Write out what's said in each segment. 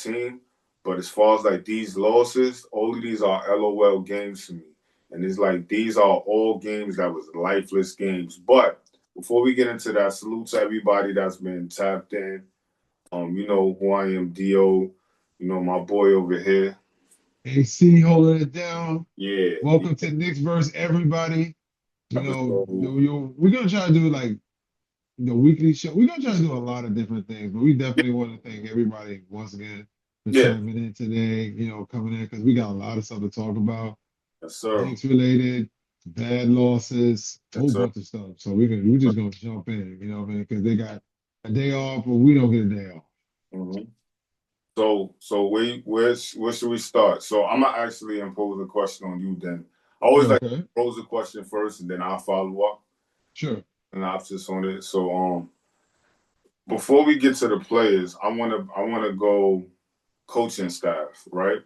team. But as far as like these losses, all of these are LOL games to me. And it's like these are all games that was lifeless games. But before we get into that, salute to everybody that's been tapped in. You know who I am, Dio. You know my boy over here. AC holding it down. Yeah, Welcome yeah. to Knicks versus everybody. Episode. We're gonna try to do like the weekly show. We're gonna try to do a lot of different things, but we Yeah, definitely want to thank everybody once again for yeah. tapping in today. Coming in because we got a lot of stuff to talk about. Yes, sir. Knicks related, bad losses, a Yes, whole sir. bunch of stuff. So we're just gonna jump in. You know what I mean? Because they got a day off, but we don't get a day off. hmm So where should we start? So I'm gonna actually impose a question on you. Then I always like Okay, to pose a question first, and then I'll follow up sure. an options on it. So before we get to the players, I wanna go coaching staff, right?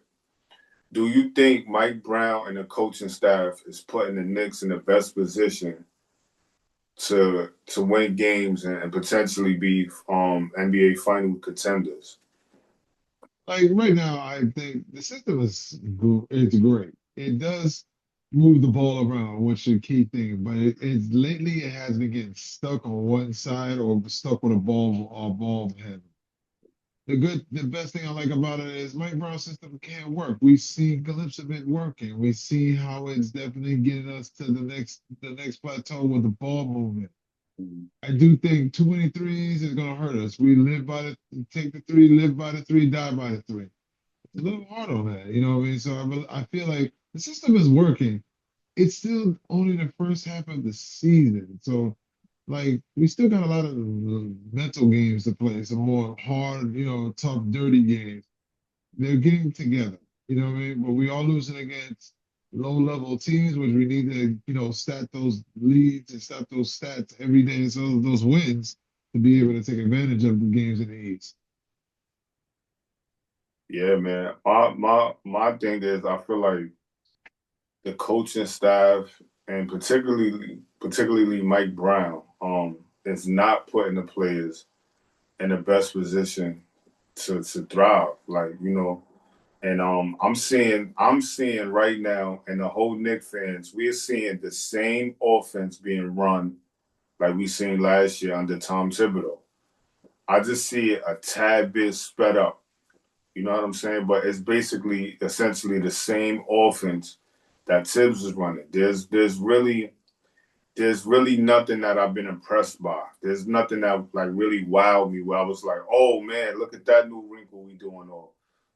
Do you think Mike Brown and the coaching staff is putting the Knicks in the best position to win games and potentially be NBA final contenders? Like right now, I think the system is great. It does move the ball around, which is a key thing. But it's lately it has been getting stuck on one side or stuck with a ball handle. The best thing I like about it is Mike Brown's system can work. We see glimpses of it working. We see how it's definitely getting us to the next plateau with the ball movement. I do think too many threes is gonna hurt us. We live by take the three, live by the three, die by the three. It's a little hard on that, you know what I mean? So I feel like the system is working. It's still only the first half of the season. So, like, we still got a lot of mental games to play, some more hard, tough, dirty games. They're getting together, you know what I mean? But we are losing against low-level teams, which we need to, stat those leads and stat those stats every day, so those wins to be able to take advantage of the games in the East. Yeah, man. My thing is, I feel like the coaching staff and particularly Mike Brown, is not putting the players in the best position to thrive. Like, and I'm seeing right now, and the whole Knicks fans, we're seeing the same offense being run like we seen last year under Tom Thibodeau. I just see it a tad bit sped up. You know what I'm saying? But it's basically essentially the same offense that Tibbs is running. There's really nothing that I've been impressed by. There's nothing that like really wowed me where I was like, oh man, look at that new wrinkle we doing, or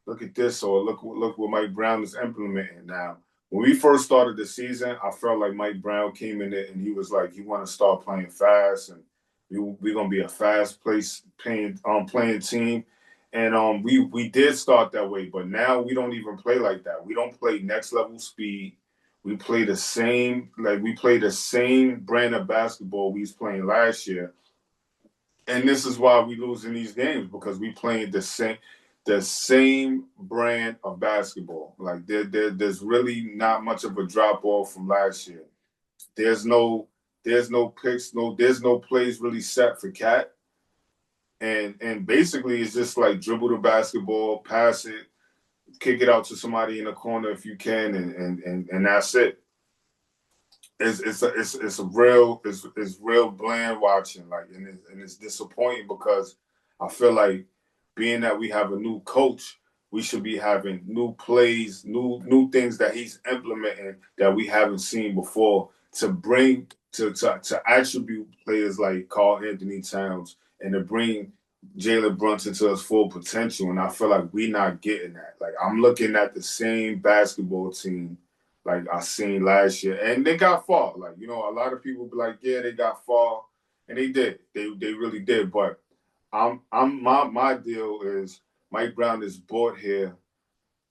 look at this, or look what Mike Brown is implementing now. When we first started the season, I felt like Mike Brown came in it and he was like, he want to start playing fast, and we're gonna be a fast place playing team. And we did start that way, but now we don't even play like that. We don't play next level speed. We play the same brand of basketball we was playing last year, and this is why we losing these games because we playing the same brand of basketball. Like there's really not much of a drop off from last year. There's no there's no picks, there's no plays really set for Cat, and basically it's just like dribble the basketball, pass it, kick it out to somebody in the corner if you can, and that's it. It's real bland watching, like, and it's disappointing because I feel like being that we have a new coach, we should be having new plays, new things that he's implementing that we haven't seen before to bring to attribute players like Carl Anthony Towns and to bring Jalen Brunson to his full potential. And I feel like we're not getting that. Like, I'm looking at the same basketball team like I seen last year, and they got far. Like, a lot of people be like, yeah, they got far, and they did. They really did. But my deal is Mike Brown is brought here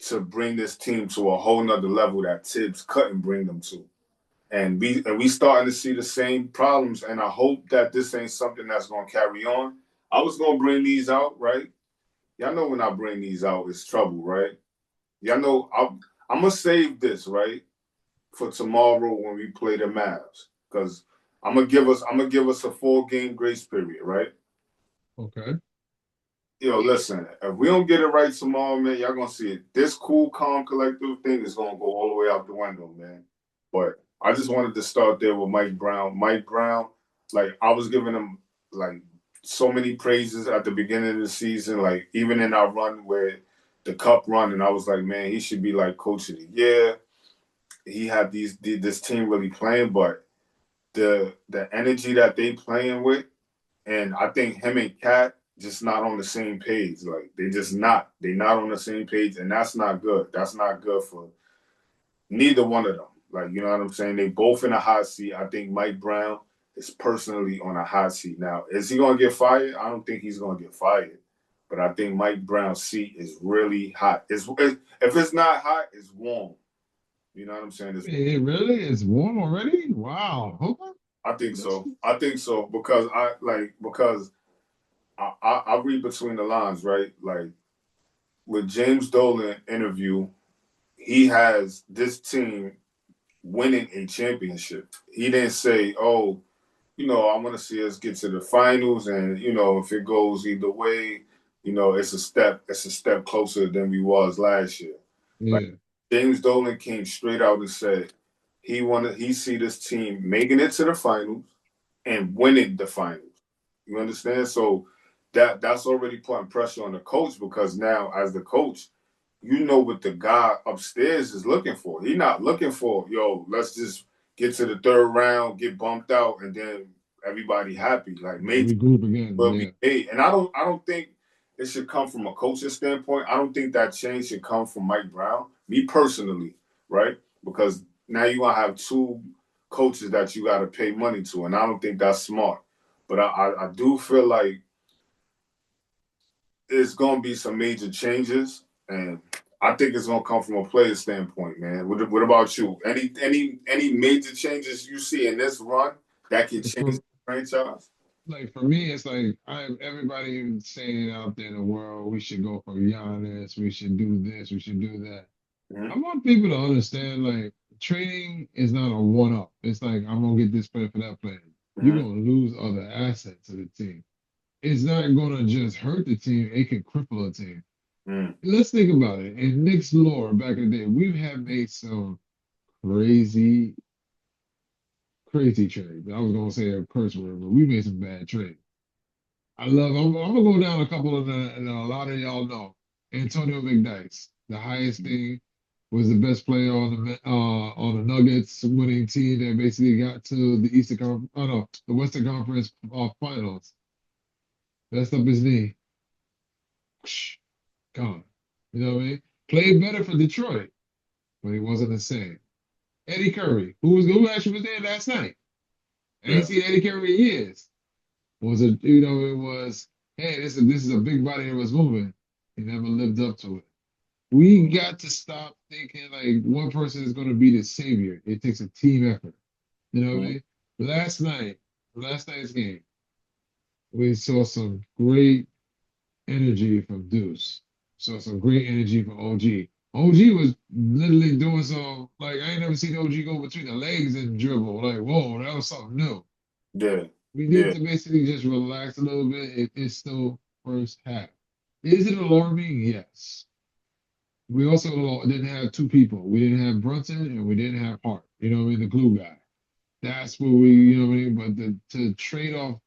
to bring this team to a whole nother level that Tibbs couldn't bring them to. And we starting to see the same problems, and I hope that this ain't something that's gonna carry on. I was gonna bring these out, right? Y'all know when I bring these out, it's trouble, right? Y'all know I'm gonna save this, right, for tomorrow when we play the Mavs, because I'm gonna give us a 4 game grace period, right? Okay. Yo, listen, if we don't get it right tomorrow, man, y'all gonna see it. This cool, calm, collective thing is gonna go all the way out the window, man. But I just wanted to start there with Mike Brown. Mike Brown, like I was giving him like so many praises at the beginning of the season, like even in our run where the cup run, and I was like, man, he should be like coach of the year. He had this team really playing, but the energy that they playing with. And I think him and Cat just not on the same page. Like they just not. They not on the same page, and that's not good. That's not good for neither one of them. Like you know what I'm saying? They both in a hot seat. I think Mike Brown is personally on a hot seat now. Is he gonna get fired? I don't think he's gonna get fired. But I think Mike Brown's seat is really hot. If it's not hot, it's warm. You know what I'm saying? It really is warm already. Wow. Okay. I think That's so. I think so because I read between the lines, right? Like with James Dolan interview, he has this team winning a championship. He didn't say, "Oh, I want to see us get to the finals, and if it goes either way, it's a step closer than we was last year." Like yeah. James Dolan came straight out and said he see this team making it to the finals and winning the finals. You understand? So that's already putting pressure on the coach because now as the coach, you know what the guy upstairs is looking for. He's not looking for, yo, let's just get to the third round, get bumped out, and then everybody happy. Like major Regroup again. will be Yeah. made. And I don't think it should come from a coaching standpoint. I don't think that change should come from Mike Brown. Me personally, right? Because now you're gonna have two coaches that you gotta pay money to, and I don't think that's smart. But I do feel like it's gonna be some major changes, and I think it's gonna come from a player standpoint, man. What about you? Any major changes you see in this run that can change the For franchise? for me, it's like everybody saying out there in the world, we should go for Giannis, we should do this, we should do that. I Mm-hmm. want people to understand like trading is not a one up. It's like I'm gonna get this player for that player. You're Mm-hmm. gonna lose other assets to the team. It's not gonna just hurt the team, it can cripple a team. Mm-hmm. Let's think about it. In Knicks lore back in the day, we have made some crazy, crazy trades. I was gonna say a curse word, but we made some bad trades. I'm gonna go down a couple of the, and a lot of y'all know. Antonio McDyess, the highest thing, was the best player on the Nuggets winning team that basically got to the oh no, the Western Conference Finals. Messed up his knee. Gone. You know what I mean? Played better for Detroit, but he wasn't the same. Eddie Curry, who actually was there last night. I ain't Yeah. seen Eddie Curry in years. It was, hey, this is a big body that was moving. He never lived up to it. We got to stop thinking like one person is going to be the savior. It takes a team effort. You know what I Mm-hmm. mean? Last night, last night's game, we saw some great energy from Deuce. Saw some great energy from OG. OG was literally doing some like I ain't never seen OG go between the legs and dribble. Like, whoa, that was something new. Yeah. We need Yeah. to basically just relax a little bit. It's still first half. Is it alarming? Yes. We also didn't have two people. We didn't have Brunson and we didn't have Hart. You know what I mean? The glue guy. That's what you know what I mean? But to trade off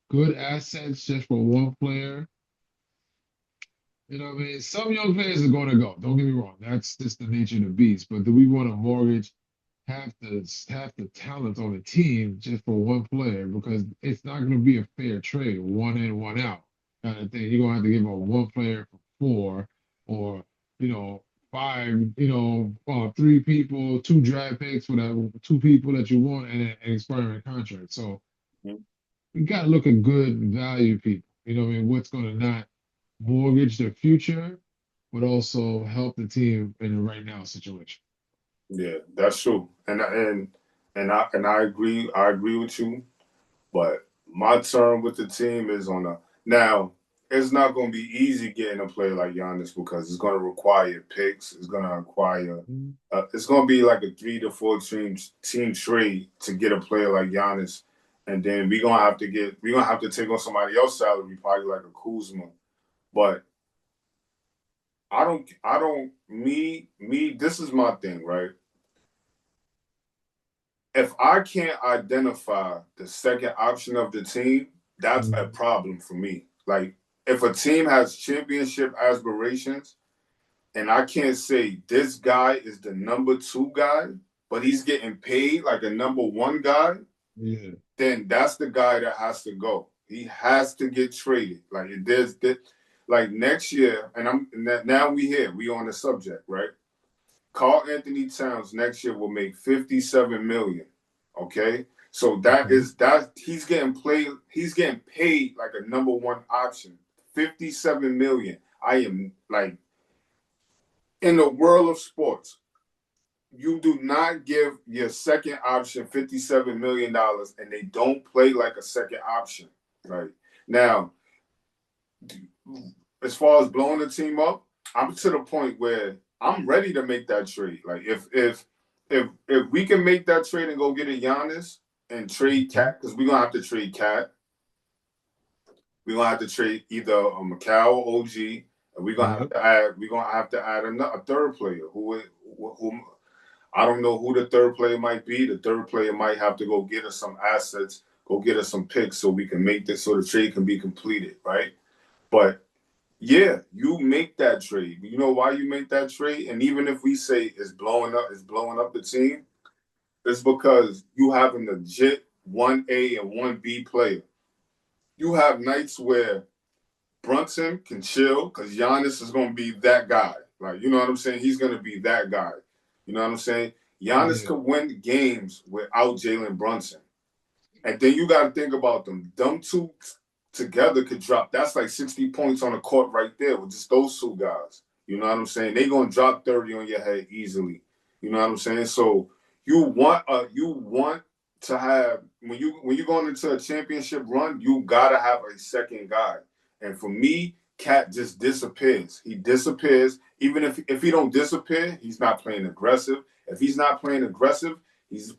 good assets just for one player, you know what I mean? Some young players are going to go. Don't get me wrong. That's just the nature of the beast. But do we want to mortgage half the talent on the team just for one player? Because it's not going to be a fair trade, one in, one out kind of thing. You're going to have to give up one player for four, or five, three people, two draft picks for that two people that you want, and an expiring contract. So Mm-hmm. we got to look at good value people. You know what I mean? What's going to not mortgage their future, but also help the team in the right now situation. Yeah, that's true. And I agree. I agree with you. But my turn with the team is on a now. It's not going to be easy getting a player like Giannis because it's going to require picks. It's going to require. Mhm. It's going to be like a 3 to 4 team trade to get a player like Giannis, and then we're gonna have to take on somebody else's salary, probably like a Kuzma. But this is my thing, right? If I can't identify the second option of the team, that's a Mhm. problem for me. Like, if a team has championship aspirations and I can't say this guy is the number two guy, but he's getting paid like a number one guy, Yeah. then that's the guy that has to go. He has to get traded. Like, like next year, and now we on the subject, right? Carl Anthony Towns next year will make 57 million. Okay. So Okay. he's getting paid like a number one option. 57 million. I am like, in the world of sports, you do not give your second option $57 million and they don't play like a second option. Right. Now, as far as blowing the team up, I'm to the point where I'm ready to make that trade. Like, if we can make that trade and go get a Giannis and trade Okay. Cat, because we're gonna have to trade Cat. We're gonna have to trade either a Macau or OG, and Yep. we're gonna have to add a third player who I don't know who the third player might be. The third player might have to go get us some assets, go get us some picks so we can make this so the trade can be completed, right? But yeah, you make that trade. You know why you make that trade? And even if we say it's blowing up the team, it's because you have a legit 1A and 1B player. You have nights where Brunson can chill because Giannis is going to be that guy. Like, you know what I'm saying? He's going to be that guy. You know what I'm saying? Giannis Yeah. could win games without Jalen Brunson. And then you got to think about them. Them two together could drop. That's like 60 points on the court right there with just those two guys. You know what I'm saying? They gonna drop 30 on your head easily. You know what I'm saying? So you want to have when you're going into a championship run, you gotta have a second guy. And for me, Cat just disappears. He disappears. Even if he don't disappear, he's not playing aggressive. If he's not playing aggressive, he's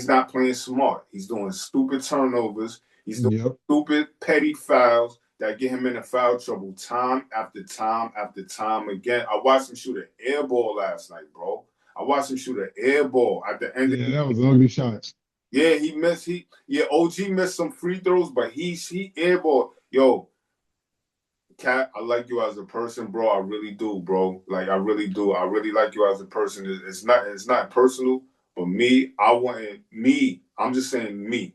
not playing smart. He's doing stupid turnovers. He's doing Yep. stupid petty fouls that get him into foul trouble time after time after time again. I watched him shoot an air ball last night, bro. I watched him shoot an air ball at the end of Yeah, the that was an ugly shot. yeah, he missed OG missed some free throws, but he airball. Yo, Cat, I like you as a person, bro. I really do, bro. Like, I really do. I really like you as a person. It's not personal, but I'm just saying me.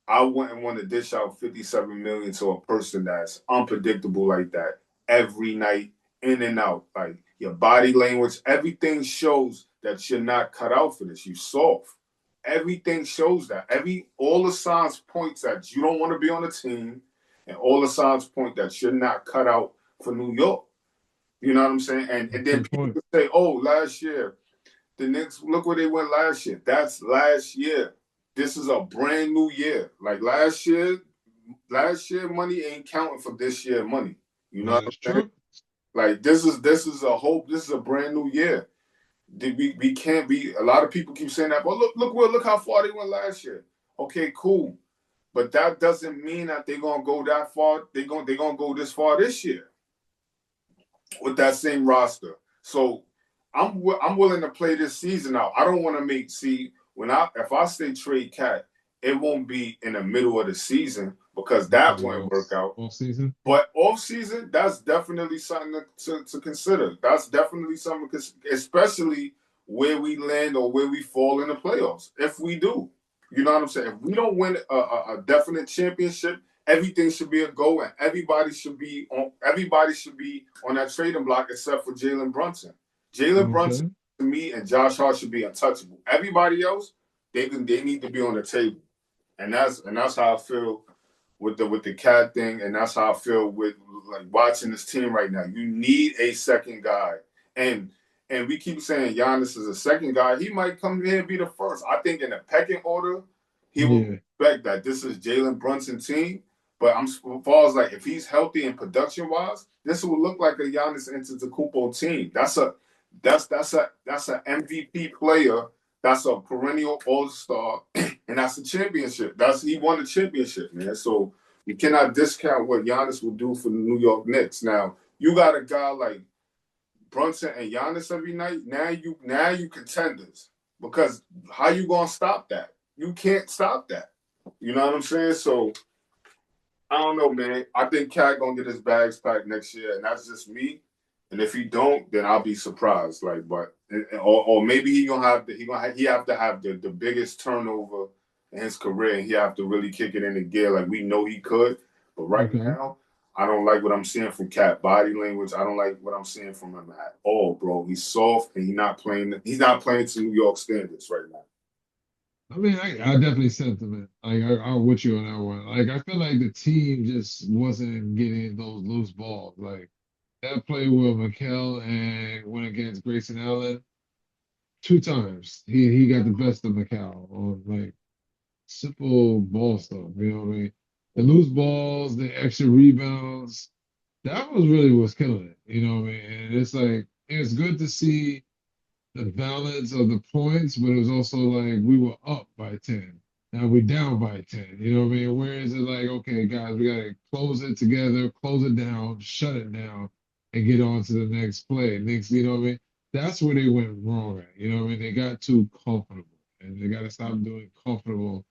I wouldn't want to dish out 57 million to a person that's unpredictable like that every night, in and out. Like, your body language, everything shows that you're not cut out for this. You soft. Everything shows that. All the signs point that you don't want to be on the team, and all the signs point that you're not cut out for New York. You know what I'm saying? And then Good people point. can say, "Oh, last year the Knicks, look where they went last year." That's last year. This is a brand new year. Like last year money ain't counting for this year money. You know what That I'm is saying? true. Like, this is a brand new year. We can't be. A lot of people keep saying that, but look how far they went last year. Okay, cool, but that doesn't mean that they're gonna go that far. They're gonna go this far this year with that same roster. So I'm willing to play this season out. I don't want to see when if I say trade Cat, it won't be in the middle of the season because It'll that be won't work out. off season. But off season, that's definitely something to consider. That's definitely something, especially where we land or where we fall in the playoffs. If we do, you know what I'm saying? If we don't win a definite championship, everything should be a go, and everybody should be on that trading block except for Jalen Brunson. Jalen Brunson Okay. to me and Josh Hart should be untouchable. Everybody else, they need to be on the table, and that's how I feel with the Cat thing, and that's how I feel with like watching this team right now. You need a second guy, and and we keep saying Giannis is a second guy. He might come here and be the first. I think in the pecking order, he will Yeah. respect that this is Jalen Brunson team. But as far as like if he's healthy and production wise, this will look like a Giannis Antetokounmpo team. That's a MVP player. That's a perennial All Star, and that's a championship. He won the championship, man. So You cannot discount what Giannis will do for the New York Knicks. Now, you got a guy like Brunson and Giannis every night. Now you contenders. Because how you gonna stop that? You can't stop that. You know what I'm saying? So I don't know, man. I think Cat gonna get his bags packed next year, and that's just me. And if he don't, then I'll be surprised. Like, but or maybe he have to have the biggest turnover in his career, and he have to really kick it into gear like we know he could. But right Okay. now, I don't like what I'm seeing from Cat body language. I don't like what I'm seeing from him at all, bro. He's soft and he's not playing. He's not playing to New York standards right now. I mean, I definitely sentiment. Like, I'm with you on that one. Like, I feel like the team just wasn't getting those loose balls. Like, that play with McHale and went against Grayson Allen 2 times. He got the best of McHale on, like, simple ball stuff. You know what I mean? The loose balls, the extra rebounds, that was really what's killing it. You know what I mean? And it's like, it's good to see the balance of the points, but it was also like we were up by 10. Now we're down by 10. You know what I mean? Whereas it's like, okay, guys, we gotta close it together, close it down, shut it down, and get on to the next play. Next, you know what I mean? That's where they went wrong at. You know what I mean? They got too comfortable. And they gotta stop doing comfortable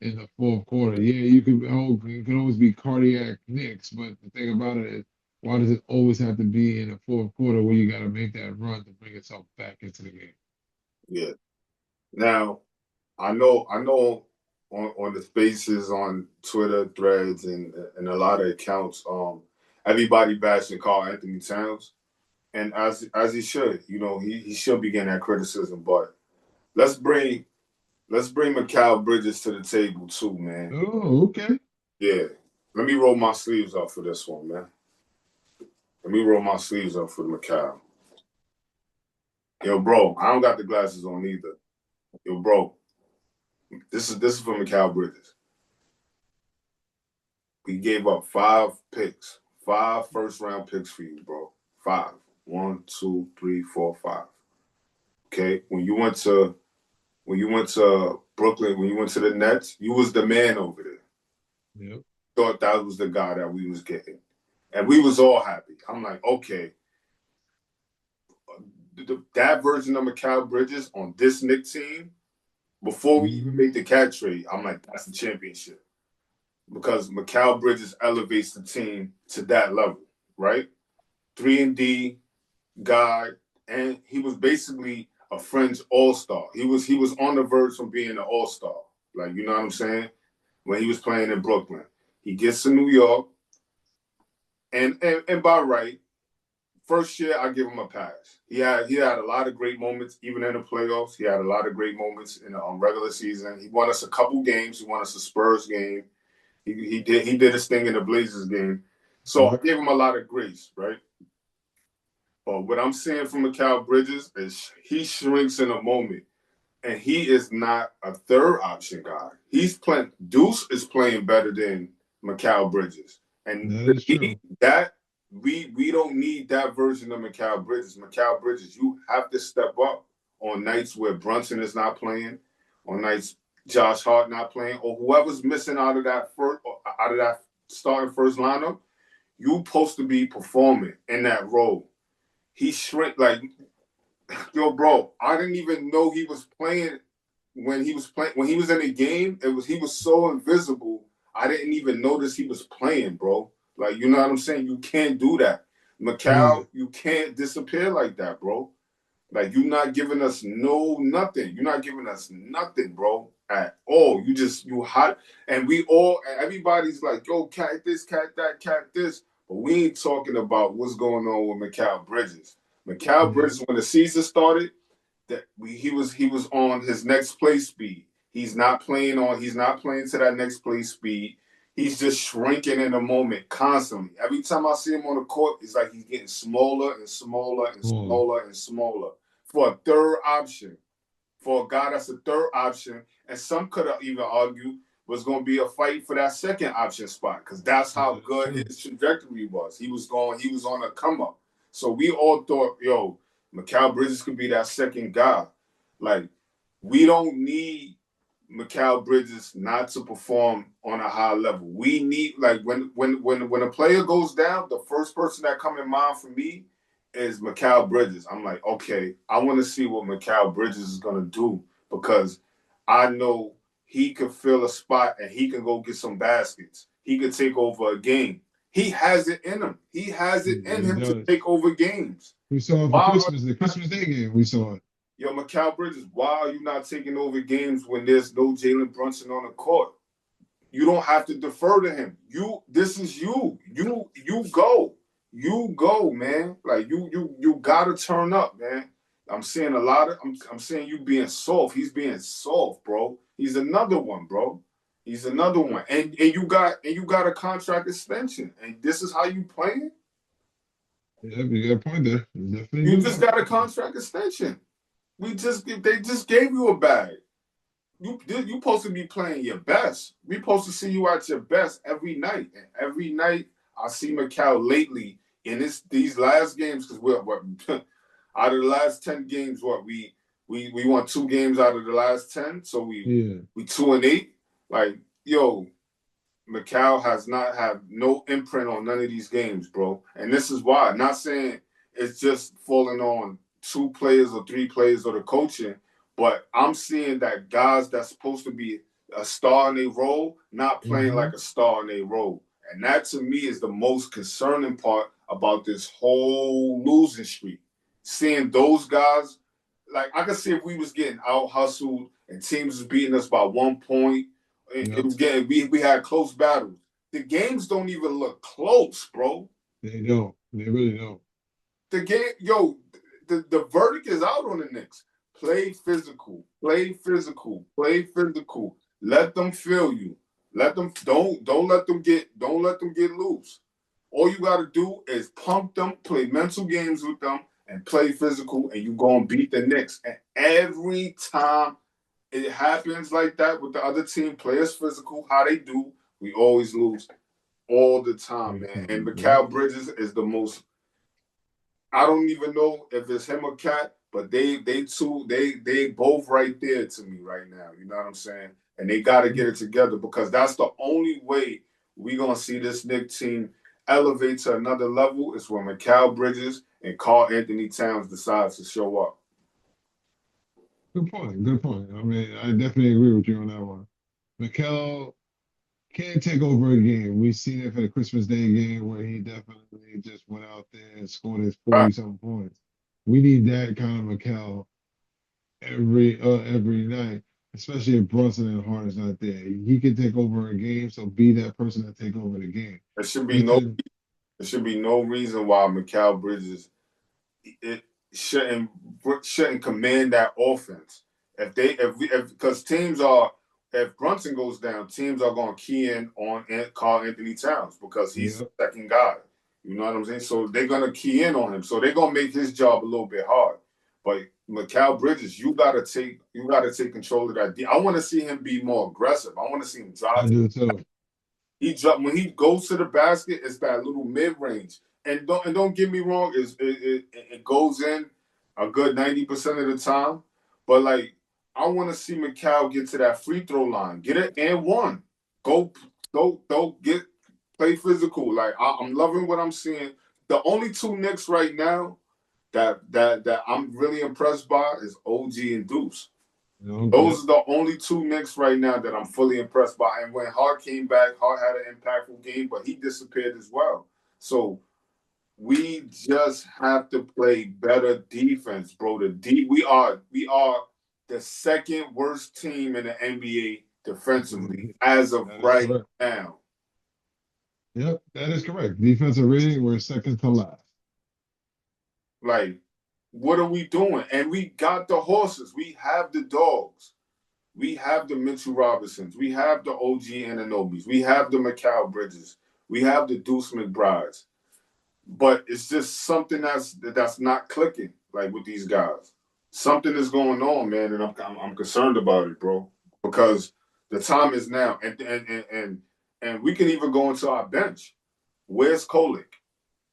in the fourth quarter. Yeah, you can always be cardiac Knicks, but the thing about it is, why does it always have to be in the fourth quarter where you got to make that run to bring yourself back into the game? Yeah. Now, I know on the spaces on Twitter threads and a lot of accounts, everybody bashing Carl Anthony Towns. And as he should, he should be getting that criticism. But let's bring let's bring Mikal Bridges to the table too, man. Oh, okay. Yeah. Let me roll my sleeves up for this one, man. Let me roll my sleeves up for Mikal. Yo, bro, I don't got the glasses on either. Yo, bro, this is for Mikal Bridges. We gave up 5 picks, 5 first-round picks for you, bro. 5. 1, 2, 3, 4, 5. Okay. When you went to Brooklyn, when you went to the Nets, you was the man over there. Yep. Thought that was the guy that we was getting. And we was all happy. I'm like, okay, that version of Mikal Bridges on this Knicks team, before we even Hmm. made the cat trade, I'm like, that's the championship. Because Mikal Bridges elevates the team to that level, right? 3 and D guy, and he was basically a fringe all-star. He was on the verge from being an all-star. Like, you know what I'm saying? When he was playing in Brooklyn. He gets to New York, and by right, first year I give him a pass. He had a lot of great moments, even in the playoffs. He had a lot of great moments in the regular season. He won us a couple games. He won us a Spurs game. He did his thing in the Blazers game. So I Yep. gave him a lot of grace, right? But what I'm seeing from Mikal Bridges is he shrinks in a moment, and he is not a third option guy. He's playing. Deuce is playing better than Mikal Bridges, and That is true. that we don't need that version of Mikal Bridges. Mikal Bridges, you have to step up on nights where Brunson is not playing, on nights Josh Hart not playing, or whoever's missing out of that starting first lineup. You supposed to be performing in that role. He shrink like, yo, bro. I didn't even know he was playing when he was in the game. He was so invisible. I didn't even notice he was playing, bro. Like, you know what I'm saying? You can't do that. Yeah. Mikal, you can't disappear like that, bro. Like, you're not giving us nothing. You're not giving us nothing, bro, at all. You hot. And everybody's like, yo, cat this, cat that, cat this. But we ain't talking about what's going on with Mikal Bridges. Mikal Yeah. Bridges, when the season started, he was on his next play speed. He's not playing to that next play speed. He's just shrinking in the moment constantly. Every time I see him on the court, it's like he's getting smaller and smaller and Smaller. smaller and smaller for a third option, for a guy that's a third option. And some could have even argued was going to be a fight for that second option spot because that's how That is good true. his trajectory was. He was on a come up. So we all thought, yo, Mikal Bridges could be that second guy. Like, we don't need Mikal Bridges not to perform on a high level. We need like when a player goes down, the first person that come in mind for me is Mikal Bridges. I'm like, okay, I want to see what Mikal Bridges is gonna do because I know he could fill a spot and he can go get some baskets. He could take over a game. He has it in him. He has it in He him to does. take over games. We saw it for Why Christmas, the Christmas Day game. We saw it. Yo, Mikal Bridges, why are you not taking over games when there's no Jalen Brunson on the court? You don't have to defer to him. This is you. You go. You go, man. Like you gotta turn up, man. I'm seeing a lot of I'm seeing you being soft. He's being soft, bro. He's another one, bro. He's another one. And you got a contract extension. And this is how you playing? Yeah, you got a point there. You definitely You do just got a got a point there. contract extension. They just gave you a bag. You supposed to be playing your best. We supposed to see you at your best every night. And every night I see Mikal lately in these last games because we're out of the last 10 games, we won 2 games out of the last 10, so Yeah. we 2-8. Like yo, Mikal has not have no imprint on none of these games, bro. And this is why. Not saying it's just falling on 2 players or 3 players or the coaching, but I'm seeing that guys that's supposed to be a star in their role not playing Mm-hmm. like a star in their role. And that to me is the most concerning part about this whole losing streak. Seeing those guys, like I could see if we was getting out hustled and teams was beating us by 1 point, it Yep. was getting we had close battles. The games don't even look close, bro. They don't. They really don't. The game, yo, the verdict is out on the Knicks. Play physical, play physical, play physical. Let them feel you. Let them don't let them get loose. All you got to do is pump them, play mental games with them, and play physical, and you gonna beat the Knicks. And every time it happens like that with the other team, players physical, how they do, we always lose all the time, Every man. And time. Yep. Mikal Bridges is the most. I don't even know if it's him or Cat, but they both right there to me right now. You know what I'm saying? And they got to get it together because that's the only way we gonna see this Knicks team elevate to another level is when Mikal Bridges and Carl Anthony Towns decides to show up. Good point. Good point. I mean, I definitely agree with you on that one. Mikel can take over a game. We seen it for the Christmas Day game where he definitely just went out there and scored his Right. 40-something points. We need that kind of Mikel every night, especially if Brunson and Harden's not there. He can take over a game, so be that person that take over the game. There should be no Ethan, there should be no reason why Mikal Bridges it shouldn't command that offense. If because teams are if Brunson goes down, teams are going to key in on Carl Anthony Towns because he's yeah, the second guy. You know what I'm saying? So they're going to key in on him. So they're going to make his job a little bit hard. But Mikal Bridges, you gotta take control of that. I want to see him be more aggressive. I want to see him I drive. do too. He drop when he goes to the basket. It's that little mid range, and don't get me wrong. It goes in a good 90% of the time. But like I want to see Mikal get to that free throw line, get it and one. Go go get play physical. Like I'm loving what I'm seeing. The only 2 Knicks right now that I'm really impressed by is OG and Deuce. Okay. Those are the only 2 Knicks right now that I'm fully impressed by. And when Hart came back, Hart had an impactful game, but he disappeared as well. So we just have to play better defense, bro. We are the second worst team in the NBA defensively as of That is right correct. now. Yep, that is correct. Defensive rating, we're second to last. Like, what are we doing? And we got the horses. We have the dogs. We have the Mitchell Robinsons. We have the OG Ananobis. We have the Mikal Bridges. We have the Deuce McBrides. But it's just something that's not clicking like with these guys. Something is going on, man, and I'm concerned about it, bro. Because the time is now, and we can even go into our bench. Where's Kolick?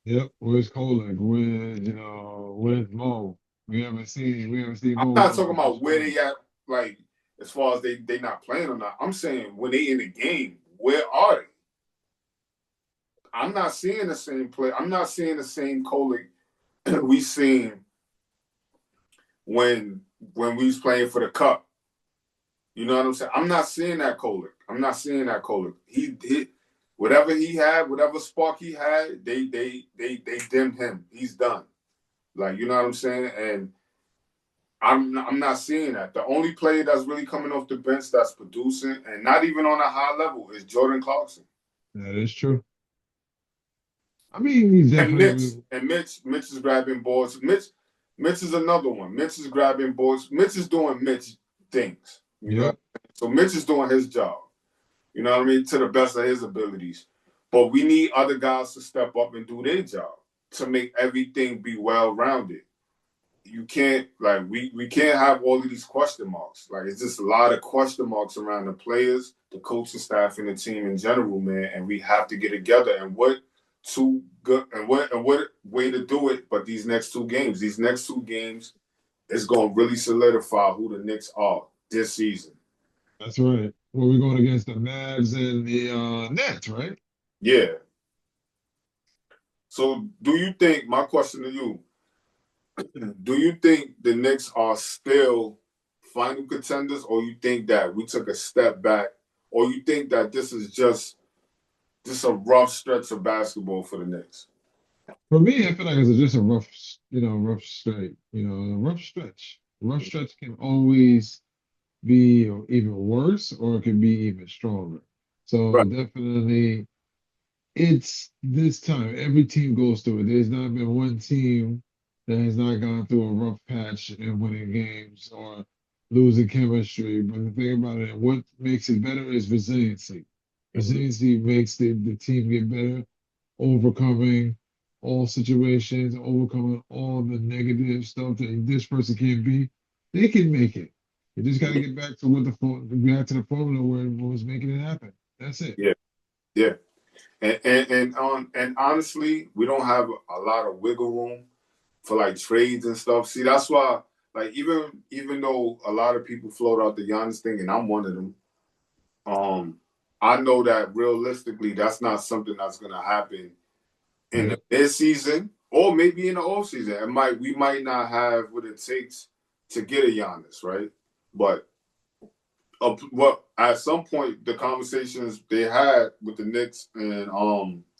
Yep, where's Kolek? Where's Mo? We haven't seen I'm Mo not in talking like this about where stretch. they at, like as far as they not playing or not. I'm saying when they in the game, where are they? I'm not seeing the same play. I'm not seeing the same Kolek we seen when we was playing for the cup. You know what I'm saying? I'm not seeing that Kolek. I'm not seeing that Kolek. He whatever he had, whatever spark he had, they dimmed him. He's done. Like, you know what I'm saying? And I'm not seeing that. The only player that's really coming off the bench that's producing and not even on a high level is Jordan Clarkson. That is true. I mean, he's And Mitch. definitely. And Mitch is grabbing boards. Mitch is another one. Mitch is grabbing boards. Mitch is doing Mitch things. You know? Yep, So Mitch is doing his job. You know what I mean? To the best of his abilities. But we need other guys to step up and do their job to make everything be well rounded. You can't we can't have all of these question marks. Like it's just a lot of question marks around the players, the coaching staff, and the team in general, man. And we have to get together. And what way to do it? But these next two games is going to really solidify who the Knicks are this season. that's right. Well, we're going against the Mavs and the Nets, right? Yeah. So, do you think? My question to you: do you think the Knicks are still final contenders, or you think that we took a step back, or you think that this is just a rough stretch of basketball for the Knicks? For me, I feel like it's just a rough, rough straight, a rough stretch. Rough stretch can always be even worse, or it can be even stronger. So Right. definitely, it's this time. Every team goes through it. There's not been one team that has not gone through a rough patch in winning games or losing chemistry. But the thing about it, what makes it better is resiliency. Mm-hmm. Resiliency makes the team get better, overcoming all situations, overcoming all the negative stuff that this person can't be. They can make it. You just got to get back to back to the formula where it was making it happen. That's it. Yeah. Yeah. And honestly, we don't have a lot of wiggle room for like trades and stuff. See, that's why like even though a lot of people float out the Giannis thing, and I'm one of them, um, I know that realistically that's not something that's gonna happen in the Yep. mid season or maybe in the off season. We might not have what it takes to get a Giannis, right? But what at some point the conversations they had with the Knicks and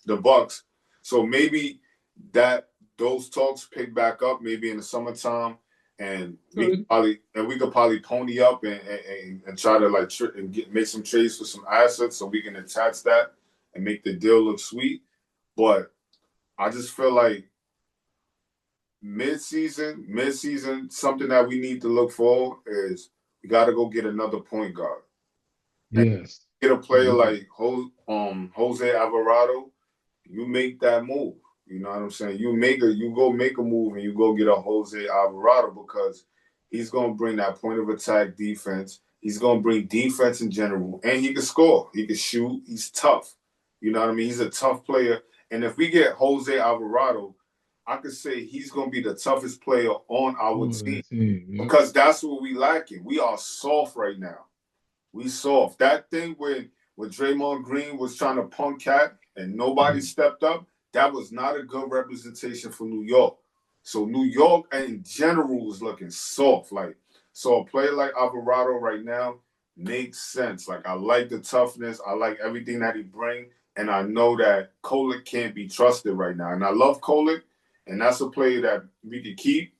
the Bucks, so maybe that those talks pick back up maybe in the summertime, and Good. we could probably pony up and try to like make some trades for some assets so we can attach that and make the deal look sweet. But I just feel like mid season, something that we need to look for is we got to go get another point guard. Yes. Get a player Agreed. like Jose Alvarado, you make that move. You know what I'm saying? You go make a move and you go get a Jose Alvarado because he's gonna bring that point of attack defense. He's gonna bring defense in general, and he can score. He can shoot. He's tough. You know what I mean? He's a tough player. And if we get Jose Alvarado, I could say he's gonna be the toughest player on our On team the team. Yep. because that's what we lacking. We are soft right now. We soft. That thing when Draymond Green was trying to punk Cat and nobody Mm. stepped up, that was not a good representation for New York. So New York in general was looking soft. Like so a player like Alvarado right now makes sense. Like I like the toughness. I like everything that he brings. And I know that Kolek can't be trusted right now. And I love Kolek, and that's a player that we could keep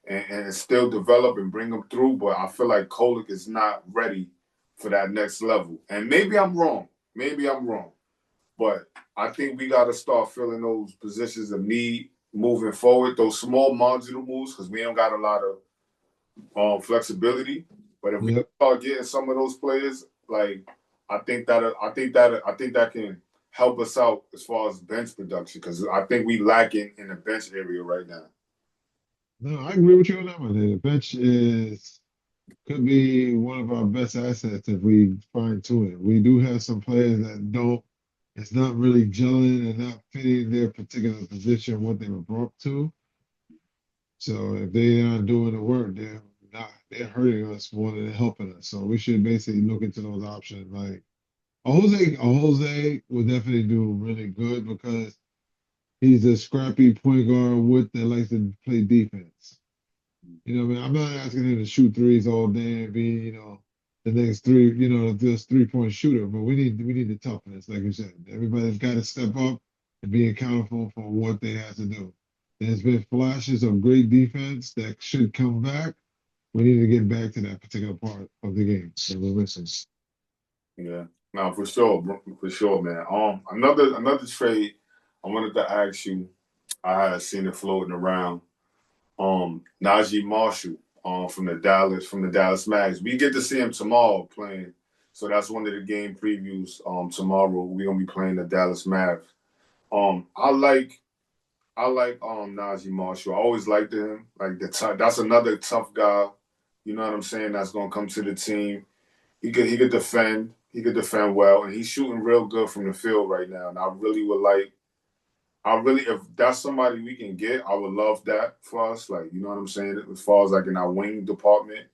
and still develop and bring them through. But I feel like Kolek is not ready for that next level. And maybe I'm wrong. Maybe I'm wrong. But I think we got to start filling those positions of need moving forward, those small marginal moves, because we don't got a lot of flexibility. But if we Yep. start getting some of those players, like I think that can help us out as far as bench production, because I think we lacking in the bench area right now. No, I agree with you on that one. The bench is could be one of our best assets if we fine tune it. We do have some players that don't. It's not really gelling and not fitting their particular position, what they were brought to. So if they're not doing the work, they're they're hurting us more than they're helping us. So we should basically look into those options. Like a Jose will definitely do really good because he's a scrappy point guard with that likes to play defense. You know, what I mean, I'm not asking him to shoot threes all day and be, the next three, this 3-point shooter. But we need the toughness, like you said. Everybody's got to step up and be accountable for what they have to do. There's been flashes of great defense that should come back. We need to get back to that particular part of the game that we're missing. Yeah, no, for sure, for sure, man. Another trade I wanted to ask you. I had seen it floating around. Najee Marshall, from the Dallas Mags. We get to see him tomorrow playing. So that's one of the game previews. Tomorrow we're gonna be playing the Dallas Mavs. I like Najee Marshall. I always liked him. Like that's another tough guy. You know what I'm saying? That's gonna come to the team. He could defend. He could defend well, and he's shooting real good from the field right now. And if that's somebody we can get, I would love that for us. Like, you know what I'm saying? As far as like in our wing department,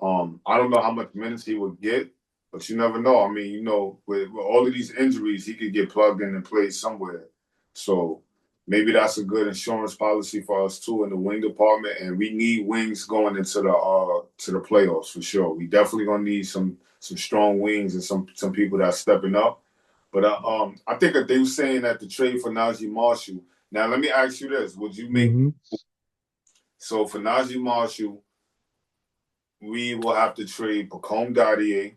I don't know how much minutes he would get, but you never know. I mean, with all of these injuries, he could get plugged in and play somewhere. So maybe that's a good insurance policy for us too in the wing department. And we need wings going into the playoffs for sure. We definitely gonna need some strong wings and some people that's stepping up. But I think that they were saying that the trade for Najee Marshall. Now let me ask you this: would you make Hmm. so for Najee Marshall? We will have to trade Pacome Dadier,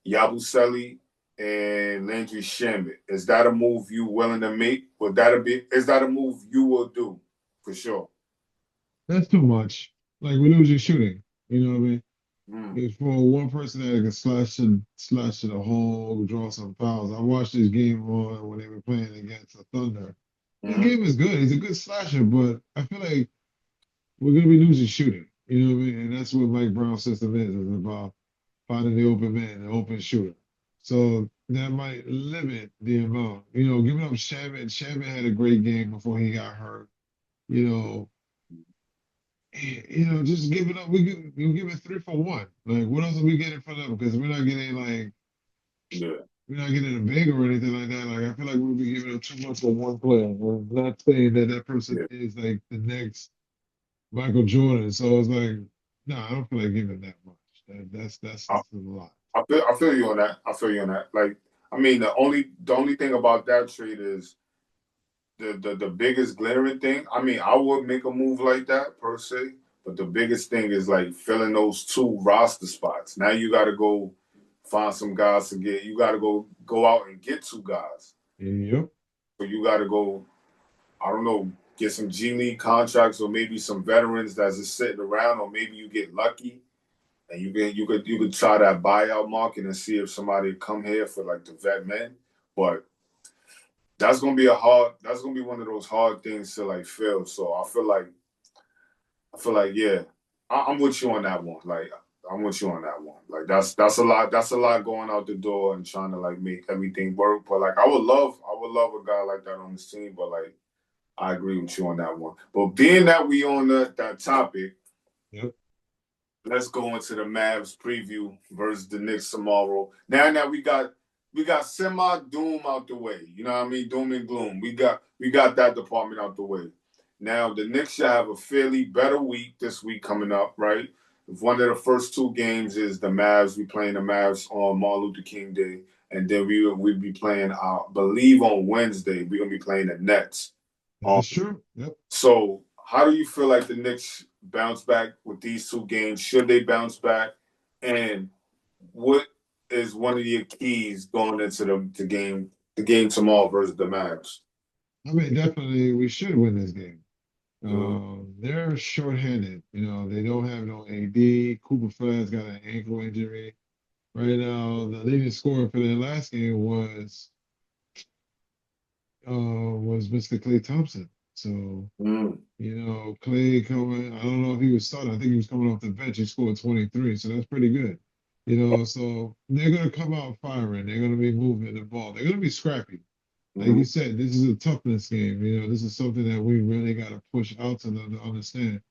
Yabusele, and Landry Shamet. Is that a move you willing to make? Is that a move you will do for sure? That's too much. Like we lose your shooting. You know what I mean? Mm, It's for one person that can slash to the hole, draw some fouls. I watched this game on when they were playing against the Thunder. His mm, game is good. He's a good slasher, but I feel like we're gonna be losing shooting. You know what I mean? And that's what Mike Brown's system is. It's about finding the open man, the open shooter. So that might limit the amount. Giving up Shabbat. Shabbat had a great game before he got hurt. You know, just give it up. We give it 3 for 1. Like, what else are we getting from them? Because yeah, we're not getting a big or anything like that. Like, I feel like we'll be giving up too much for one player. I'm not saying that that person yeah. is like the next Michael Jordan. So it's like, no, I don't feel like giving that much. That's I, just a lot. I feel you on that. I feel you on that. Like, I mean, the only thing about that trade is the biggest glaring thing. I mean, I would make a move like that per se, but the biggest thing is like filling those two roster spots. Now you got to go find some guys to get. You got to go out and get two guys. Yep, So you got to go. I don't know, get some G League contracts or maybe some veterans that's just sitting around, or maybe you get lucky and you could try that buyout market and see if somebody come here for like the vet men, but that's gonna be one of those hard things to like fill. So I feel like yeah, I'm with you on that one. Like I'm with you on that one. Like that's a lot. That's a lot going out the door and trying to like make everything work. But like I would love a guy like that on this team. But like I agree with you on that one. But being that we on that topic, yep. let's go into the Mavs preview versus the Knicks tomorrow. Now that we got semi doom out the way. You know what I mean? Doom and gloom. We got that department out the way. Now the Knicks should have a fairly better week this week coming up, right? One of the first two games is the Mavs. We playing the Mavs on Martin Luther King Day, and then we'll be playing, I believe, on Wednesday. We're gonna be playing the Nets. Um, That's true. Yep. so how do you feel like the Knicks bounce back with these two games? Should they bounce back? And what is one of your keys going into the game tomorrow versus the Mavs? I mean, definitely we should win this game. Mm-hmm. They're shorthanded. They don't have no AD. Cooper Fled's got an ankle injury. Right now, the leading scorer for their last game was Mr. Clay Thompson. So, Clay coming, I don't know if he was starting. I think he was coming off the bench. He scored 23, so that's pretty good. So they're gonna come out firing. They're gonna be moving the ball. They're gonna be scrappy. Like Mm-hmm. you said, this is a toughness game. This is something that we really gotta push out to them to understand.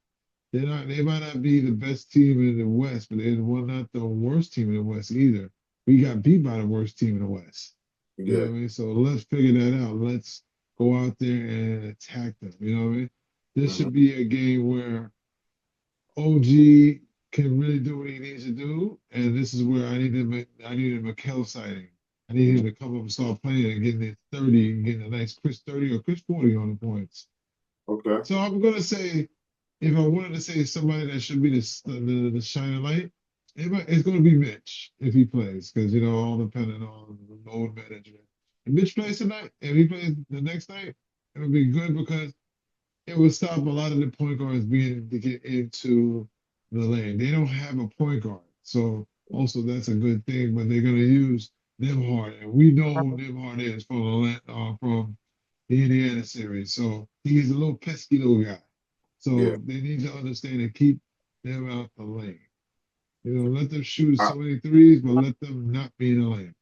They're not. They might not be the best team in the West, but they're well, not the worst team in the West either. We got beat by the worst team in the West. You know Yeah. what I mean? So let's figure that out. Let's go out there and attack them. You know what I mean? This Hmm. should be a game where OG can really do what he needs to do, and this is where I needed McHale sighting. I need him to come up and start playing and getting his 30 and getting a nice Chris 30 or Chris 40 on the points. Okay. So I'm gonna say, if I wanted to say somebody that should be the shining light, it's gonna be Mitch if he plays, because all depending on the load management. If Mitch plays tonight, if he plays the next night, it would be good because it would stop a lot of the point guards being to get into the lane. They don't have a point guard, so also that's a good thing. But they're gonna use Nimhard, and we know who Nimhard is from the Indiana series. So he's a little pesky little guy. Yeah. So they need to understand and keep them out the lane. Let them shoot I, so many threes, but let them not be in the lane.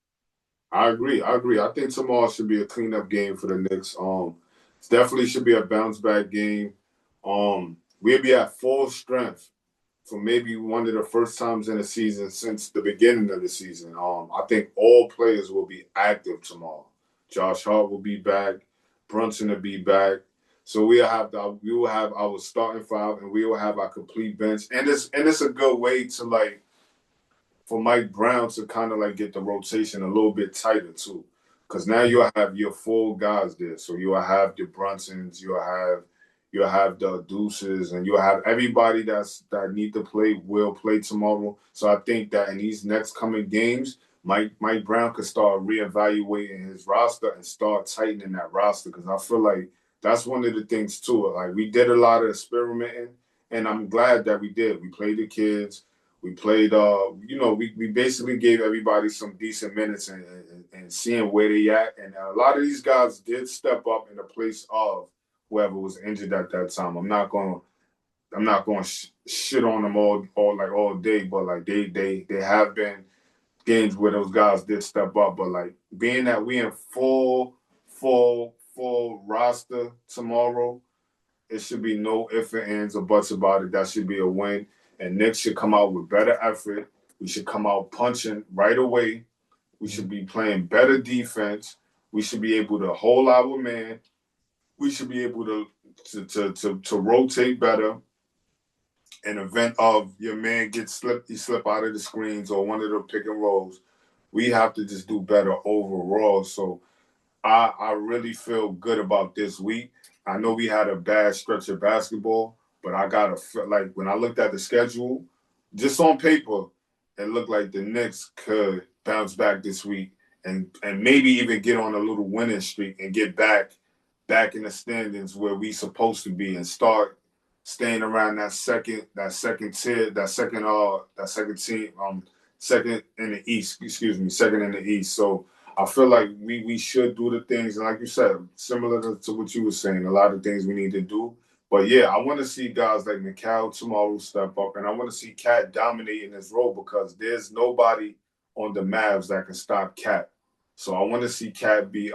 I agree. I agree. I think tomorrow should be a cleanup game for the Knicks. It definitely should be a bounce back game. We'll be at full strength for maybe one of the first times in the season since the beginning of the season. I think all players will be active tomorrow. Josh Hart will be back. Brunson will be back. So we will have our starting five and we will have our complete bench. And it's a good way to like for Mike Brown to kind of like get the rotation a little bit tighter too. Because now you'll have your full guys there. So you'll have your Brunsons, you'll have the Deuces, and you'll have everybody that need to play will play tomorrow. So I think that in these next coming games, Mike Brown could start reevaluating his roster and start tightening that roster. Because I feel like that's one of the things too. Like we did a lot of experimenting, and I'm glad that we did. We played the kids. We played, we basically gave everybody some decent minutes and seeing where they at. And a lot of these guys did step up in the place of whoever was injured at that time. I'm not going to shit on them all day, but like they have been games where those guys did step up. But like being that we in full roster tomorrow, it should be no ifs and ands or buts about it. That should be a win. And Nick should come out with better effort. We should come out punching right away. We should be playing better defense. We should be able to hold our man. We should be able to rotate better in event of your man he slip out of the screens or one of the pick and rolls. We have to just do better overall. So I really feel good about this week. I know we had a bad stretch of basketball, but I gotta feel like when I looked at the schedule, just on paper, it looked like the Knicks could bounce back this week and maybe even get on a little winning streak and get back in the standings where we supposed to be and start staying around that second tier, that second team, second in the East, excuse me, second in the East. So I feel like we should do the things, and like you said, similar to what you were saying, a lot of things we need to do. But yeah, I want to see guys like Mikal tomorrow step up, and I want to see Cat dominate in his role because there's nobody on the Mavs that can stop Cat. So I want to see Cat be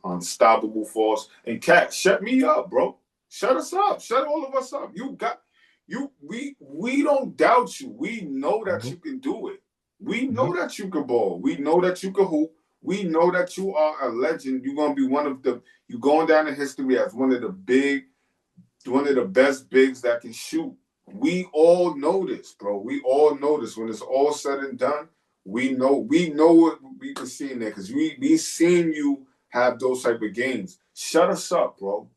unstoppable force. And Cat, shut me up, bro. Shut us up. Shut all of us up. You got you. We don't doubt you. We know that you Nope. can do it. We know Yep. that you can ball. We know that you can hoop. We know that you are a legend. You're gonna be one of the. You're going down in history as one of the best bigs that can shoot. We all know this, bro. We all know this. When it's all said and done, we know what we can see in there because we seen you have those type of games. Shut us up, bro.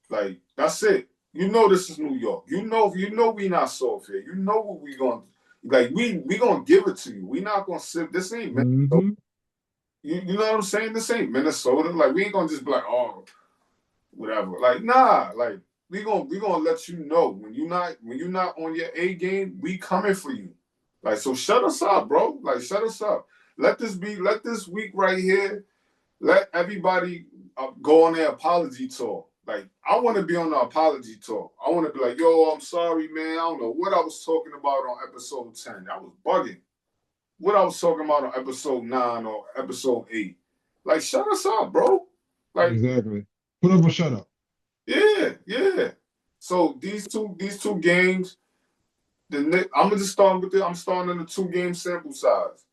Like that's it. You know this is New York. You know we not soft here. You know what we gonna like. We gonna give it to you. We not gonna sit. This ain't Minnesota. Mm-hmm. You know what I'm saying? This ain't Minnesota. Like we ain't gonna just be like, oh, whatever. Like, nah, like we gonna let you know when you're not on your A game, we coming for you. Like, so shut us up, bro. Like, shut us up. Let this week right here, let everybody go on their apology tour. Like, I want to be on the apology tour. I want to be like, yo, I'm sorry, man. I don't know what I was talking about on episode 10. I was bugging. What I was talking about on episode 9 or episode 8. Like, shut us up, bro. Like, Exactly. Put up or shut up. yeah, yeah. So these two games, I'm gonna just start with I'm starting in the 2 game sample size.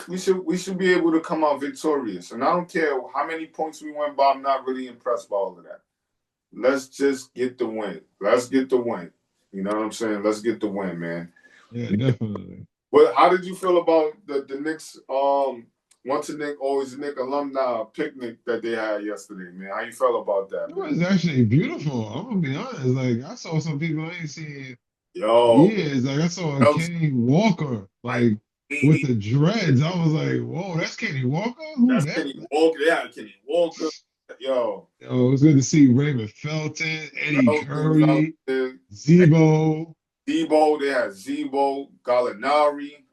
We should be able to come out victorious, and I don't care how many points we win by. I'm not really impressed by all of that. Let's just get the win. Let's get the win. You know what I'm saying? Let's get the win, man. Yeah, definitely. Well, how did you feel about the Knicks? Once a Nick, always a Nick alumni picnic that they had yesterday, man. How you felt about that, It man? was actually beautiful. I'm gonna be honest. Like I saw some people I ain't seen in Yo, years. Like I saw a else Kenny Walker, like like with Kenny, the dreads. I was like, whoa, that's Kenny Walker? Who that's that? Kenny Walker. They had Kenny Walker. Yo, Oh, it was good to see Raymond Felton, Eddie Felton was out Curry, there. Zebo. Zebo, they had Zebo, Gallinari.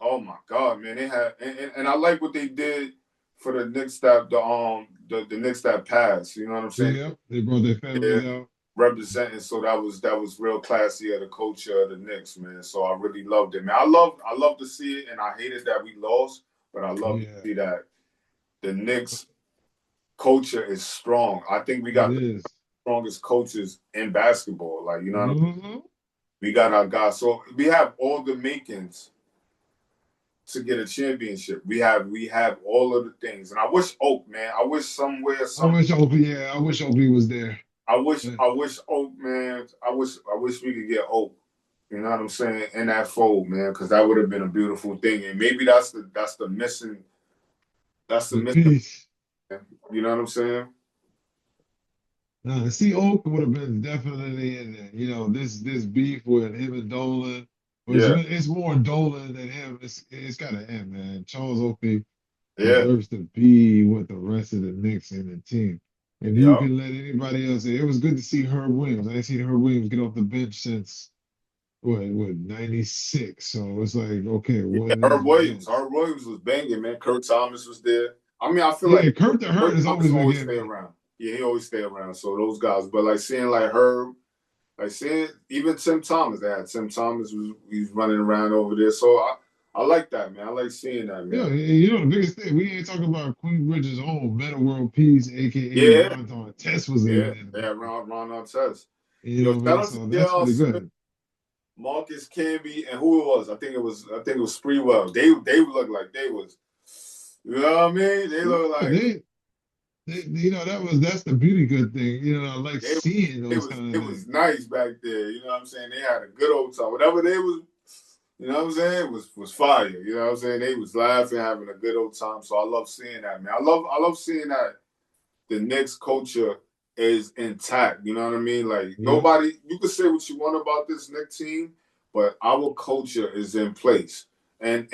Oh my God, man! They had and I like what they did for the Knicks the Knicks that passed. You know what I'm saying? Yeah, they brought their Yeah, families out. representing. So that was real classy of the culture of the Knicks, man. So I really loved it, man. I love to see it, and I hated that we lost, but I love to Yeah, see that the Knicks culture is strong. I think we it got the is. strongest coaches in basketball. Like, you know what I mean? Mm-hmm. We got our guys. So we have all the makings to get a championship. We have all of the things. And I wish Oak, man. I wish somewhere, I wish Opie, yeah, I wish Opie was there. I wish But I wish Oak, man. I wish we could get Oak. You know what I'm saying? In that fold, man, because that would have been a beautiful thing. And maybe that's the missing that's the the missing. peace. You know what I'm saying? See, Oak would have been definitely in there. You know, this beef with him and Dolan, Yeah, it's more Dolan than him. It's got to end, man. Charles Oakley yeah, deserves to be with the rest of the Knicks and the team. If you yeah. can let anybody else, it was good to see Herb Williams. I ain't seen Herb Williams get off the bench since what 96. So it's like, okay, Yeah, what Herb is Williams. next? Herb Williams was banging, man. Kurt Thomas was there. I mean, I feel like Yeah, Kurt the Hurt Kurt has Thomas always been always getting stay minutes. around. Yeah, he always stay around. So those guys, but like seeing like Herb, like seeing even Tim Thomas, they had Tim Thomas was running around over there. So I like that, man. I like seeing that, Yeah, man. you know the biggest thing, we ain't talking about Queen Bridges' own Meta World Peace, aka Yeah, Ron Test was yeah, in the yeah. building. Ron Artest. You Yo, know what I shout mean? out to So your that's really good. Marcus Camby and who it was. I think it was Spreewell. They look like they was. You know what I mean? They Yeah, look like you know, that's the beauty good thing. You know, I like they seeing it those was kind it of was things. nice back there. You know what I'm saying? They had a good old time. Whatever they was, you know what I'm saying, was fire. You know what I'm saying? They was laughing, having a good old time. So I love seeing that, man. I love seeing that the Knicks culture is intact. You know what I mean? Like Yep. nobody, you can say what you want about this Knicks team, but our culture is in place. And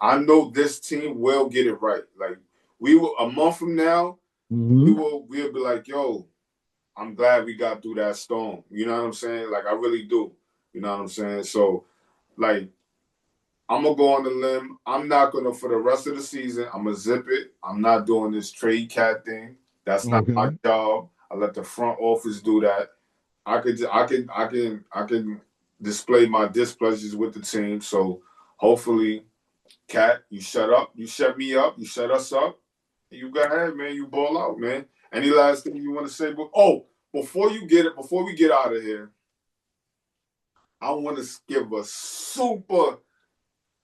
I know this team will get it right. Like we will a month from now, Hmm. we'll be like, yo, I'm glad we got through that storm. You know what I'm saying? Like I really do. You know what I'm saying? So like I'm gonna go on the limb. I'm not gonna for the rest of the season. I'm gonna zip it. I'm not doing this trade cat thing. That's not my Okay. job. I let the front office do that. I can display my displeasures with the team. So hopefully, Cat, you shut up. You shut me up. You shut us up. You go ahead, man. You ball out, man. Any last thing you want to say? Before we get out of here, I want to give a super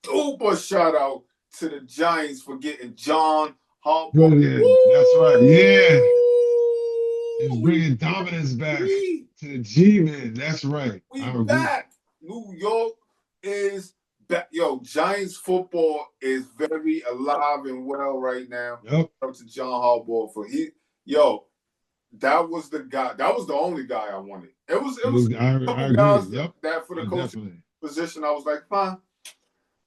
duper shout out to the Giants for getting John Harbaugh. Good in. That's right. Yeah. It's Woo! bringing dominance back We to the G-men. That's right. we I agree. back. New York is back. Yo, Giants football is very alive and well right now. Yep. Up to John Harbaugh yo, that was the guy. That was the only guy I wanted. It was a I couple agree. guys Yep. that for the coaching Definitely. position I was like, fine.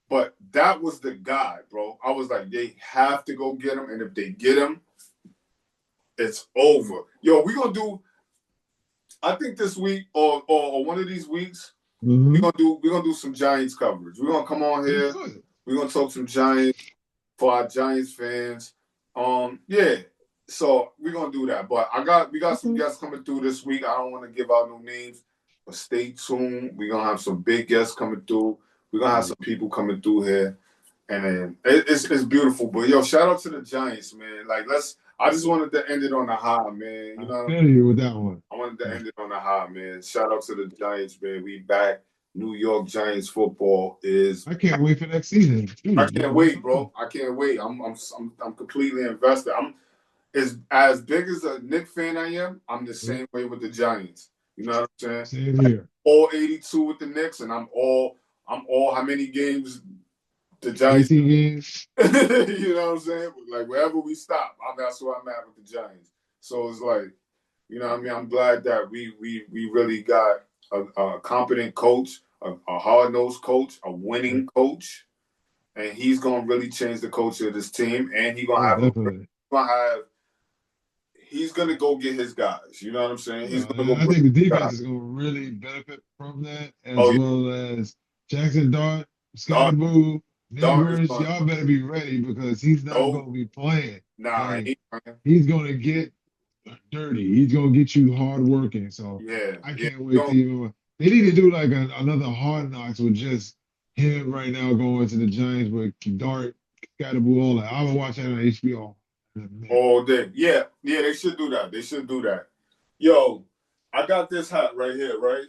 But that was the guy, bro. I was like, they have to go get him, and if they get him, it's over. Yo, we gonna do. I think this week or one of these weeks, Hmm. we're gonna do some Giants coverage. We're gonna come on Let's here. do it. We're gonna talk some Giants for our Giants fans. Yeah. So we're gonna do that. But we got some Okay. guests coming through this week. I don't want to give out no names, but stay tuned. We're gonna have some big guests coming through. We're gonna have some people coming through here. And then it's beautiful. But yo, shout out to the Giants, man. Like I just wanted to end it on a high, man. You I know, feel you with that one. I wanted to end it on a high, man. Shout out to the Giants, man. We back. New York Giants football is. I can't wait for next season. I Shoot, can't what's wait, on? bro. I can't wait. I'm completely invested. I'm as big as a Knicks fan I am. I'm the Yeah, same way with the Giants. You know what I'm saying? same here. All 82 with the Knicks, and I'm all how many games the Giants. 18 games. You know what I'm saying? Like wherever we stop, that's where I'm at with the Giants. So it's like, you know what I mean? I'm glad that we really got a competent coach, a hard nosed coach, a Yeah, winning coach, and he's gonna really change the culture of this team. And yeah, definitely. gonna have he's gonna go get his guys. You know what I'm saying? He's Yeah, gonna and go I bring think the his guys. defense is going to really benefit from that, as Oh yeah, well as Jackson Dart, Scotty Dart, Boo, Dart is Neighbors. going. Y'all better be ready because he's not No, going to be playing. nah, Like, he, he's going to get dirty. He's going to get you hard working. So yeah, I yeah. can't wait to even. They need to do like another Hard Knocks with just him right now going to the Giants with Dart, Scotty Boo, all that. I will watch that on HBO in a minute. All day. Yeah, yeah. They should do that. They should do that. Yo, I got this hat right here, right?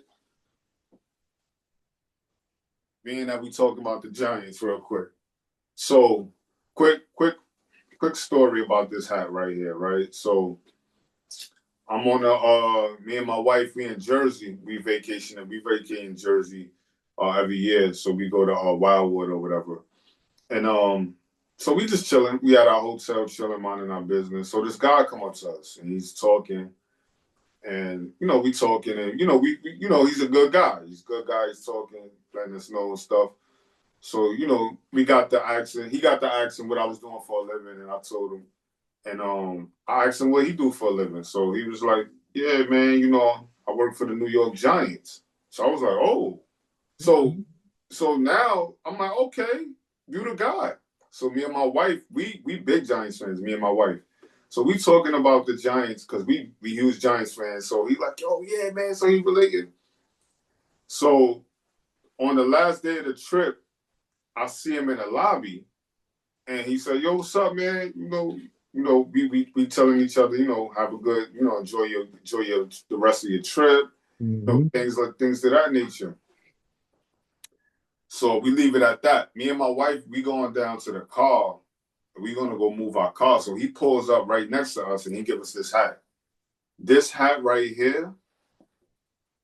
Being that we talking about the Giants real quick. So, quick story about this hat right here, right? So, I'm on me and my wife, we in Jersey. We vacation and we vacate in Jersey every year. So we go to Wildwood or whatever. And so we just chilling. We at our hotel chilling, minding our business. So this guy come up to us and he's talking. And we talking, and he's a good guy. He's a good guy. He's talking, letting us know and stuff. So we got the accent. He got the accent what I was doing for a living, and I told him. And I asked him what he do for a living. So he was like, "Yeah, man, I work for the New York Giants." So I was like, "Oh." So Mhm. so now I'm like, "Okay, you the guy." So me and my wife, we big Giants fans. Me and my wife. So we talking about the Giants because we huge Giants fans. So he like, "Oh yeah, man." So he related. So on the last day of the trip, I see him in the lobby, and he said, "Yo, what's up, man? We telling each other, have a good, enjoy your the rest of your trip, Mhm. things of that nature." So we leave it at that. Me and my wife, we going down to the car. We gonna go move our car. So he pulls up right next to us, and he gives us this hat. This hat right here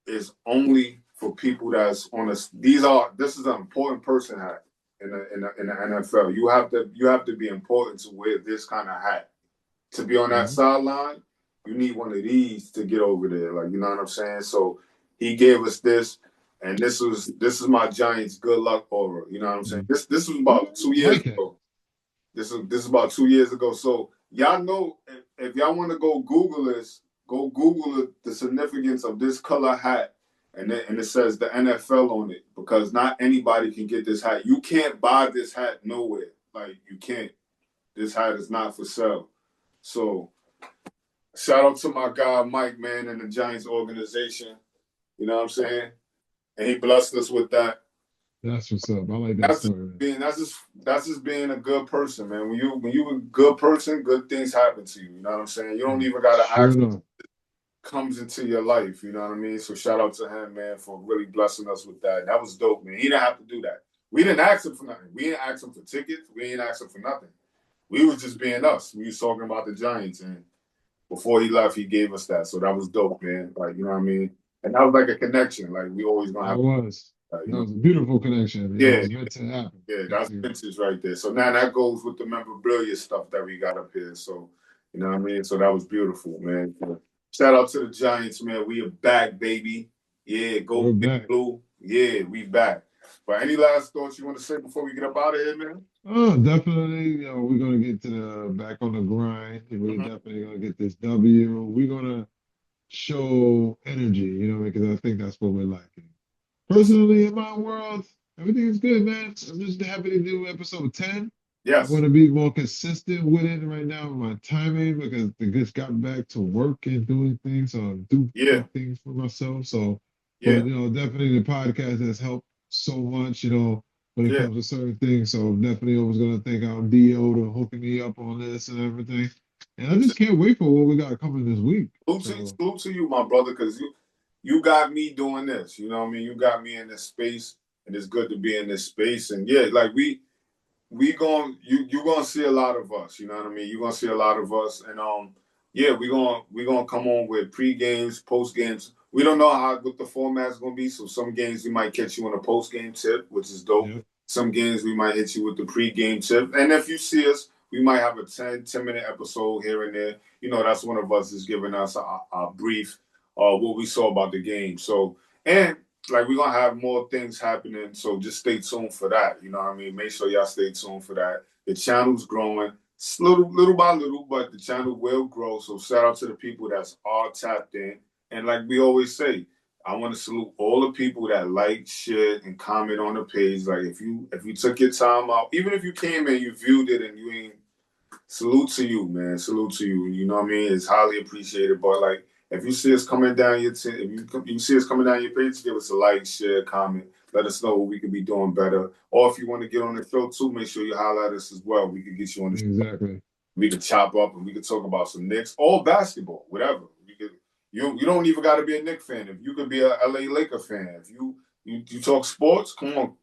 is only for people that's on us. This is an important person hat in the NFL. You have to be important to wear this kind of hat. To be on that Mhm. sideline, you need one of these to get over there. Like, you know what I'm saying? So he gave us this, and this is my Giants good luck aura. You know what I'm saying? Mhm. This was Yeah, about two I years like it. ago. This is about 2 years ago. So y'all know if y'all want to go Google this, go Google the significance of this color hat, and it says the NFL on it because not anybody can get this hat. You can't buy this hat nowhere. Like you can't. This hat is not for sale. So shout out to my guy Mike, man, and the Giants organization. You know what I'm saying? And he blessed us with that. That's what's up. I like that That's just story, man. being that's just being a good person, man. When you a good person, good things happen to you. You know what I'm saying? You don't Mm. even gotta Sure ask enough. comes into your life. You know what I mean? So shout out to him, man, for really blessing us with that. That was dope, man. He didn't have to do that. We didn't ask him for nothing. We didn't ask him for tickets. We didn't ask him for nothing. We was just being us. We was talking about the Giants, and before he left, he gave us that. So that was dope, man. Like, you know what I mean? And that was like a connection. Like, we always gonna That have was. that, you That know? was a beautiful connection. It Yeah, was meant to happen. yeah, Meant that's to. vintage right there. So now that goes with the memorabilia stuff that we got up here. So, you know what I mean? So that was beautiful, man. Shout out to the Giants, man. We are back, baby. Yeah, We're go Big back. Blue. Yeah, we back. But any last thoughts you want to say before we get up out of here, man? Oh, definitely. We're gonna get to the back on the grind. We're Mm-hmm. definitely gonna get this W. We're gonna show energy, because I think that's what we're lacking. Yes. Personally, in my world, everything is good, man. I'm just happy to do episode 10. I Yes. want to be more consistent with it right now with my timing because I just got back to work and doing things, so I do Yeah. big things for myself. So, but Yeah. definitely the podcast has helped so much, when it Yeah. comes to certain things. So definitely always gonna thank our DO to hooking me up on this and everything. And I just can't wait for what we got coming this week. So Salute to you, my brother, because you got me doing this. You know what I mean? You got me in this space, and it's good to be in this space. And yeah, like we going you gonna see a lot of us. You know what I mean? You're gonna see a lot of us, and yeah, we gonna come on with pre games, post games. We don't know how what the format's gonna be, so some games we might catch you on a post game tip, which is dope. yeah, Some games we might hit you with the pre game tip, and if you see us, we might have a 10-minute episode here and there. You know, that's one of us is giving us a brief what we saw about the game. So and like we're gonna have more things happening, so just stay tuned for that. You know what I mean? Make sure y'all stay tuned for that. The channel's growing. It's little by little, but the channel will grow. So shout out to the people that's all tapped in. And like we always say, I want to salute all the people that like, share, and comment on the page. Like if you took your time out, even if you came and you viewed it and you ain't, salute to you, man. Salute to you. You know what I mean? It's highly appreciated. But like, if you see us coming down if you see us coming down your page, give us a like, share, comment. Let us know what we can be doing better. Or if you want to get on the show too, make sure you highlight us as well. We can get you on the show. exactly. We could chop up and we could talk about some Knicks or basketball, whatever. You don't even got to be a Knicks fan. If you could be a LA Laker fan, if you talk sports, come on,